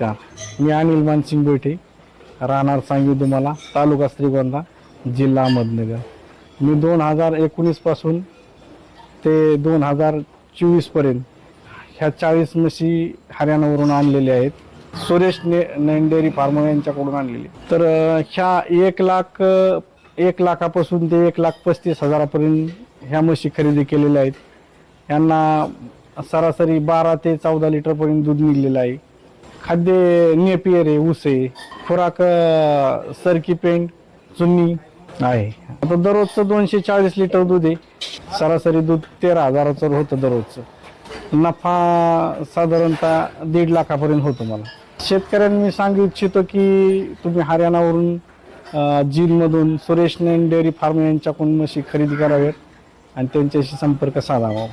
नमस्कार, मी अनिल मानसिंग बैठे, राहणार सांगवी तुम्हाला, तालुका श्रीगोंदा, जिल्हा अहमदनगर. मी 2019 पासून ते 2024 पर्यंत ह्या 40 म्हशी हरियाणावरून आणलेल्या आहेत. सुरेश नैन डेअरी फार्म यांच्याकडून आणलेली. तर ह्या 1 लाखापासून ते 1,35,000 ह्या म्हशी खरेदी केलेल्या आहेत. यांना सरासरी 12 ते 14 लिटरपर्यंत दूध निघलेलं आहे. खाद्य नेपियर आहे, ऊस आहे, खुराक सरकी पेंट चुन्नी आहे. आता दररोजचं 240 लिटर दूध आहे. सरासरी दूध 13,000 होतं दररोजचं. नफा साधारणतः 1.5 लाखापर्यंत होतो मला. शेतकऱ्यांना मी सांगू इच्छितो की तुम्ही हरियाणावरून जीनमधून सुरेश नैन डेअरी फार्म यांच्याकडून म्हशी खरेदी कराव्यात आणि त्यांच्याशी संपर्क साधावा.